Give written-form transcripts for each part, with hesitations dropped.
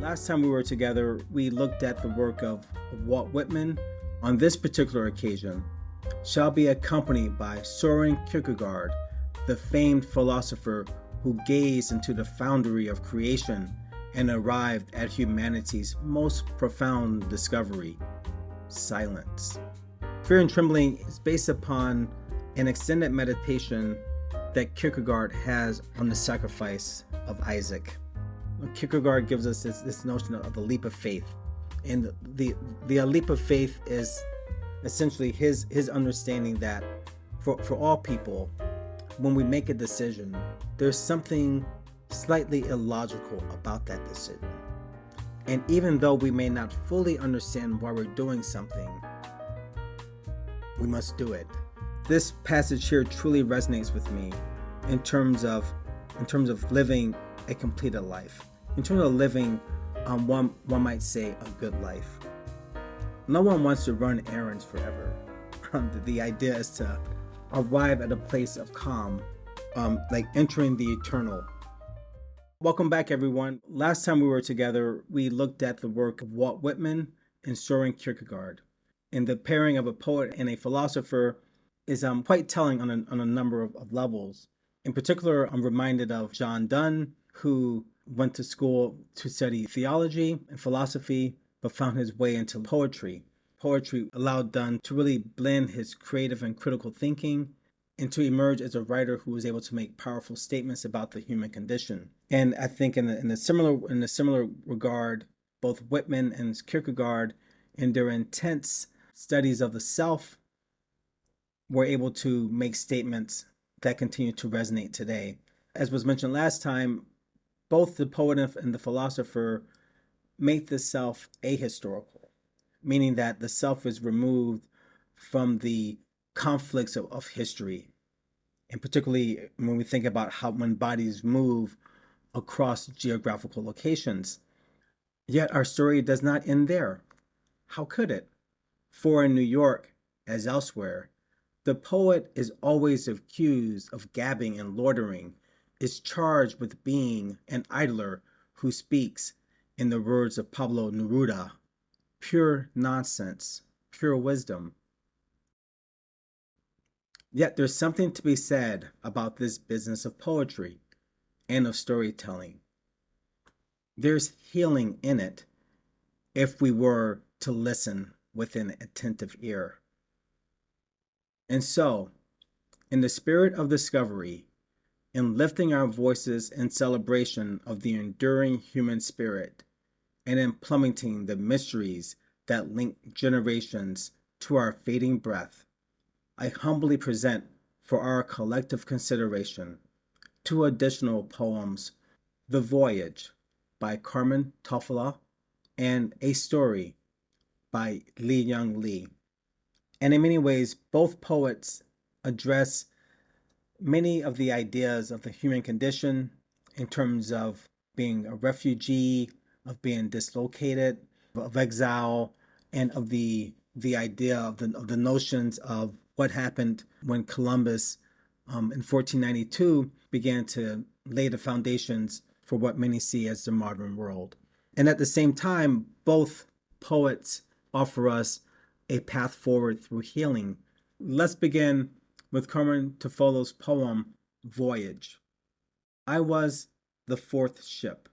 Last time we were together, we looked at the work of Walt Whitman. On this particular occasion, shall be accompanied by Soren Kierkegaard, the famed philosopher who gazed into the foundry of creation and arrived at humanity's most profound discovery, silence. Fear and Trembling is based upon an extended meditation that Kierkegaard has on the sacrifice of Isaac. Kierkegaard gives us this notion of the leap of faith. And the leap of faith is essentially his understanding that for all people, when we make a decision, there's something slightly illogical about that decision. And even though we may not fully understand why we're doing something, we must do it. This passage here truly resonates with me in terms of living a completed life. In terms of living one might say a good life. No one wants to run errands forever. The idea is to arrive at a place of calm, like entering the eternal. Welcome back, everyone. Last time we were together, we looked at the work of Walt Whitman and Soren Kierkegaard. And the pairing of a poet and a philosopher is quite telling on a number of levels. In particular, I'm reminded of John Donne, who went to school to study theology and philosophy, but found his way into poetry. Poetry allowed Donne to really blend his creative and critical thinking and to emerge as a writer who was able to make powerful statements about the human condition. And I think in a similar regard, both Whitman and Kierkegaard, in their intense studies of the self, were able to make statements that continue to resonate today. As was mentioned last time, both the poet and the philosopher make the self ahistorical, meaning that the self is removed from the conflicts of history. And particularly when we think about when bodies move across geographical locations. Yet our story does not end there. How could it? For in New York, as elsewhere, the poet is always accused of gabbing and loitering, is charged with being an idler who speaks, in the words of Pablo Neruda, pure nonsense, pure wisdom. Yet there's something to be said about this business of poetry and of storytelling. There's healing in it if we were to listen with an attentive ear. And so, in the spirit of discovery, in lifting our voices in celebration of the enduring human spirit, and in plummeting the mysteries that link generations to our fading breath, I humbly present for our collective consideration 2 additional poems, The Voyage by Carmen Tafolla and A Story by Li-Young Lee. And in many ways, both poets address many of the ideas of the human condition in terms of being a refugee, of being dislocated, of exile, and of the idea of the notions of what happened when Columbus in 1492 began to lay the foundations for what many see as the modern world. And at the same time, both poets offer us a path forward through healing. Let's begin with Carmen Tafolla's poem, Voyage. I was the 4th ship.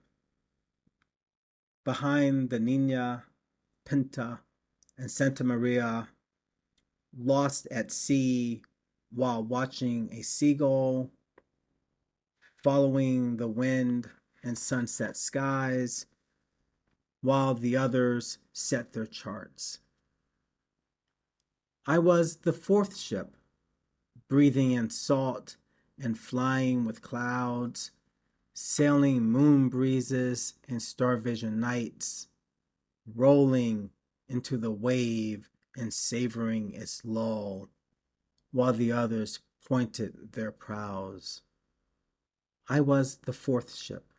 Behind the Nina, Pinta, and Santa Maria, lost at sea while watching a seagull, following the wind and sunset skies, while the others set their charts. I was the 4th ship, breathing in salt and flying with clouds, sailing moon breezes and star vision nights, rolling into the wave and savoring its lull, while the others pointed their prows. I was the 4th ship,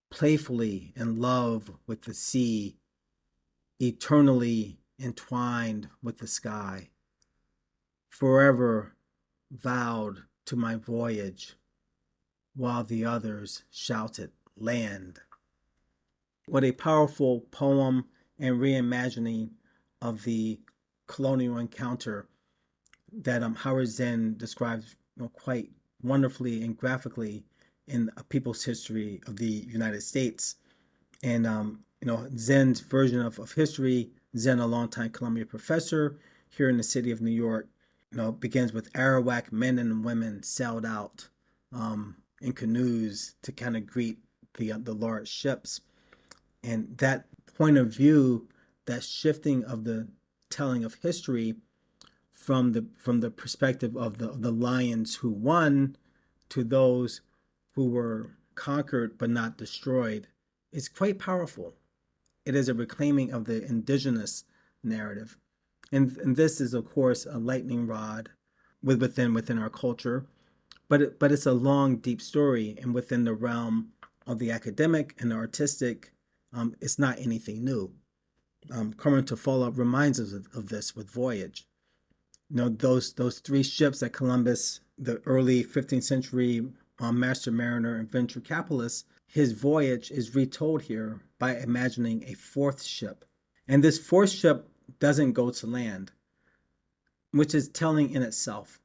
playfully in love with the sea, eternally entwined with the sky, forever vowed to my voyage, while the others shouted land. What a powerful poem and reimagining of the colonial encounter that Howard Zinn describes, quite wonderfully and graphically in A People's History of the United States. And Zinn's version of history, Zinn, a longtime Columbia professor here in the city of New York, begins with Arawak men and women sailed out in canoes to kind of greet the large ships. And that point of view, that shifting of the telling of history from the perspective of the lions who won to those who were conquered but not destroyed, is quite powerful. It is a reclaiming of the indigenous narrative. And this is, of course, a lightning rod within our culture, but it's a long, deep story, and within the realm of the academic and the artistic, it's not anything new. Carmen Tafolla reminds us of this with Voyage. Those three ships that Columbus, the early 15th century master mariner and venture capitalist, his voyage is retold here by imagining a fourth ship. And this fourth ship doesn't go to land, which is telling in itself.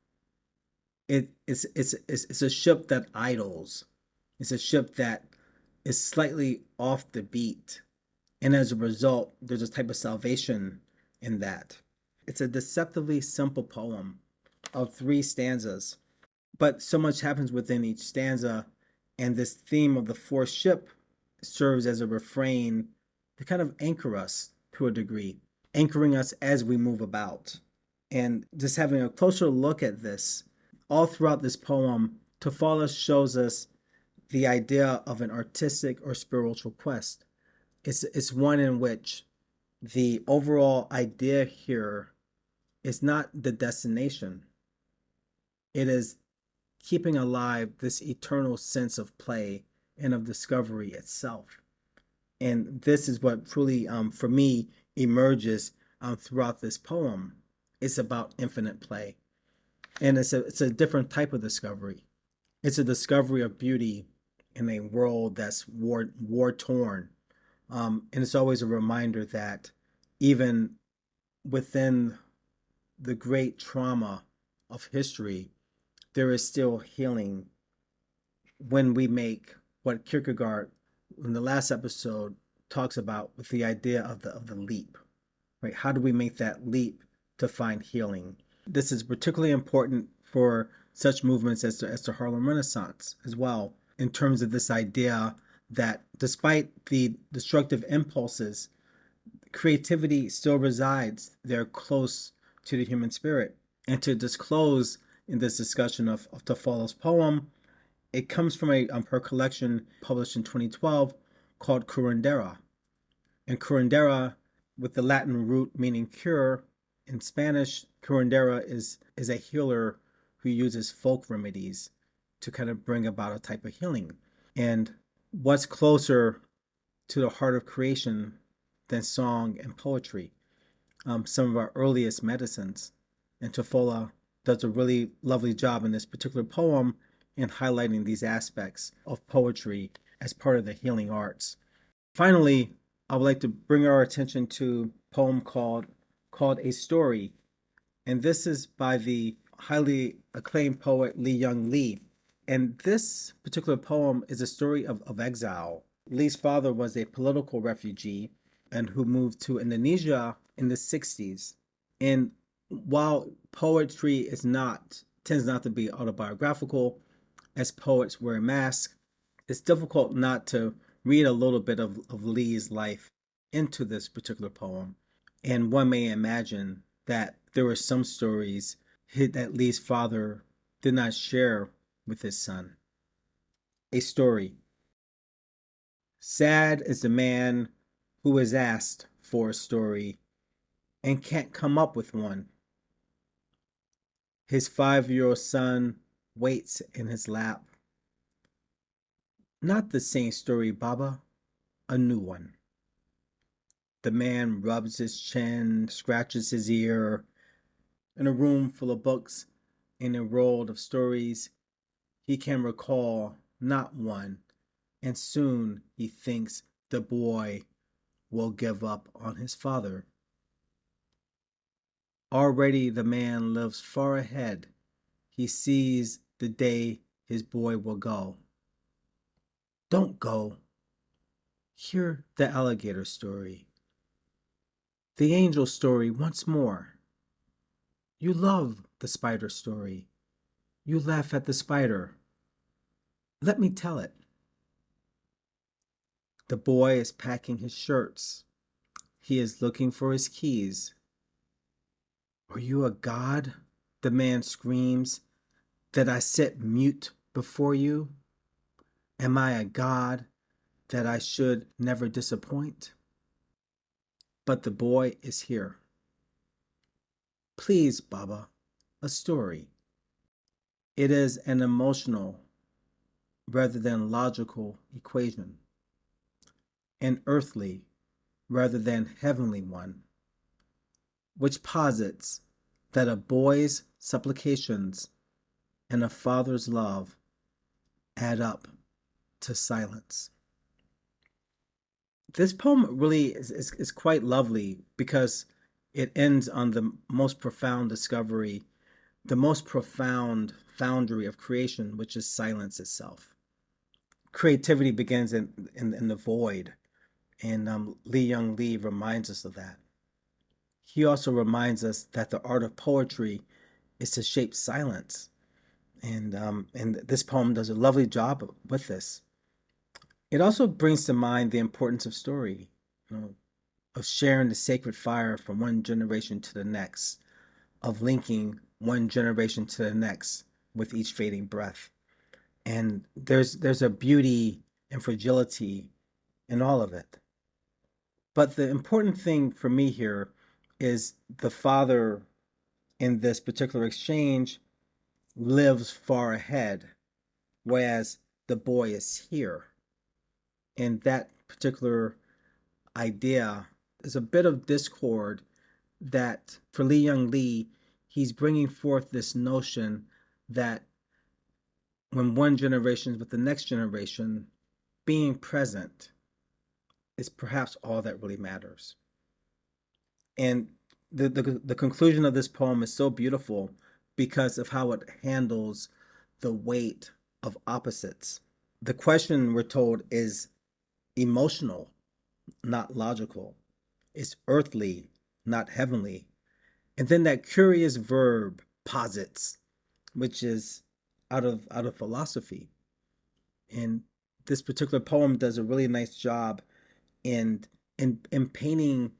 It's a ship that idles. It's a ship that is slightly off the beat. And as a result, there's a type of salvation in that. It's a deceptively simple poem of 3 stanzas, but so much happens within each stanza, and this theme of the fourth ship serves as a refrain to kind of anchor us to a degree, anchoring us as we move about. And just having a closer look at this, all throughout this poem, Tafolla shows us the idea of an artistic or spiritual quest. It's one in which the overall idea here is not the destination. It is keeping alive this eternal sense of play and of discovery itself. And this is what truly, for me, emerges throughout this poem. It's about infinite play. And it's a different type of discovery. It's a discovery of beauty in a world that's war-torn. And it's always a reminder that even within the great trauma of history, there is still healing when we make what Kierkegaard, in the last episode, talks about with the idea of the leap. Right? How do we make that leap to find healing? This is particularly important for such movements as the Harlem Renaissance as well, in terms of this idea that despite the destructive impulses, creativity still resides there close to the human spirit. And to disclose in this discussion of Tafolla's poem, it comes from her collection published in 2012 called Curandera. And Curandera, with the Latin root meaning cure, in Spanish, curandera is a healer who uses folk remedies to kind of bring about a type of healing. And what's closer to the heart of creation than song and poetry? Some of our earliest medicines. And Tafolla does a really lovely job in this particular poem in highlighting these aspects of poetry as part of the healing arts. Finally, I would like to bring our attention to a poem called A Story. And this is by the highly acclaimed poet Lee Young Lee. And this particular poem is a story of exile. Lee's father was a political refugee and who moved to Indonesia in the 60s. And while poetry tends not to be autobiographical, as poets wear masks, it's difficult not to read a little bit of Lee's life into this particular poem. And one may imagine that there were some stories that Lee's father did not share with his son. A story. Sad is the man who is asked for a story and can't come up with one. His 5-year-old son waits in his lap. Not the same story, Baba, a new one. The man rubs his chin, scratches his ear. In a room full of books, in a world of stories, he can recall not one, and soon he thinks the boy will give up on his father. Already the man lives far ahead. He sees the day his boy will go. Don't go. Hear the alligator story. The angel story once more. You love the spider story. You laugh at the spider. Let me tell it. The boy is packing his shirts. He is looking for his keys. Are you a god? The man screams. That I sit mute before you? Am I a god that I should never disappoint? But the boy is here. Please, Baba, a story. It is an emotional rather than logical equation, an earthly rather than heavenly one, which posits that a boy's supplications and a father's love add up to silence. This poem really is quite lovely because it ends on the most profound discovery, the most profound foundry of creation, which is silence itself. Creativity begins in the void, and Lee Young Lee reminds us of that. He also reminds us that the art of poetry is to shape silence, and this poem does a lovely job with this. It also brings to mind the importance of story, of sharing the sacred fire from one generation to the next, of linking one generation to the next with each fading breath. And there's a beauty and fragility in all of it. But the important thing for me here is the father in this particular exchange lives far ahead, whereas the boy is here. And that particular idea is a bit of discord that for Lee Young Lee, he's bringing forth this notion that when one generation is with the next generation, being present is perhaps all that really matters. And the conclusion of this poem is so beautiful because of how it handles the weight of opposites. The question, we're told, is emotional, not logical. It's earthly, not heavenly. And then that curious verb, posits, which is out of philosophy. And this particular poem does a really nice job in painting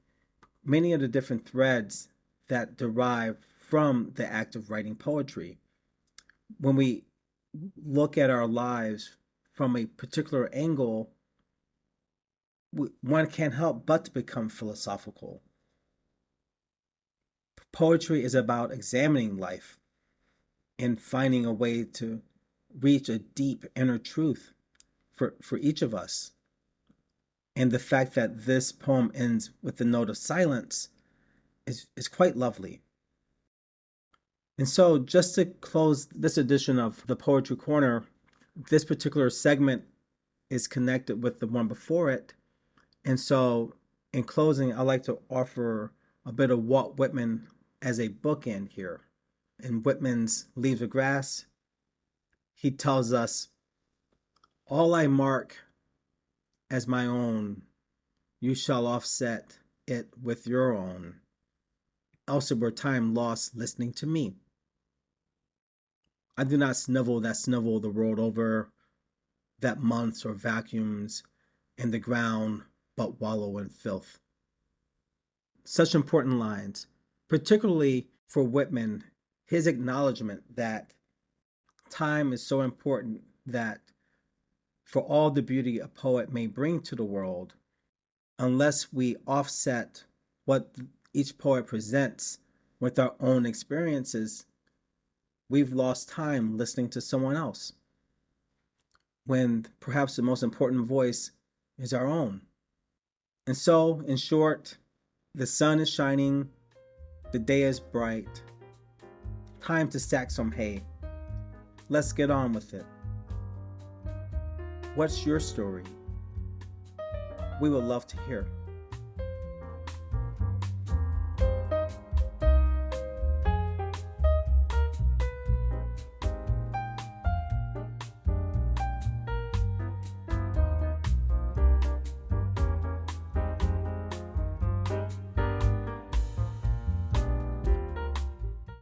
many of the different threads that derive from the act of writing poetry. When we look at our lives from a particular angle, one can't help but to become philosophical. Poetry is about examining life and finding a way to reach a deep inner truth for each of us. And the fact that this poem ends with the note of silence is quite lovely. And so, just to close this edition of the Poetry Corner, this particular segment is connected with the one before it. And so, in closing, I'd like to offer a bit of Walt Whitman as a bookend here. In Whitman's Leaves of Grass, he tells us, all I mark as my own, you shall offset it with your own, else it were time lost listening to me. I do not snivel that snivel the world over, that months or vacuums in the ground but wallow in filth. Such important lines, particularly for Whitman, his acknowledgement that time is so important that for all the beauty a poet may bring to the world, unless we offset what each poet presents with our own experiences, we've lost time listening to someone else, when perhaps the most important voice is our own. And so, in short, the sun is shining, the day is bright, time to stack some hay. Let's get on with it. What's your story? we would love to hear.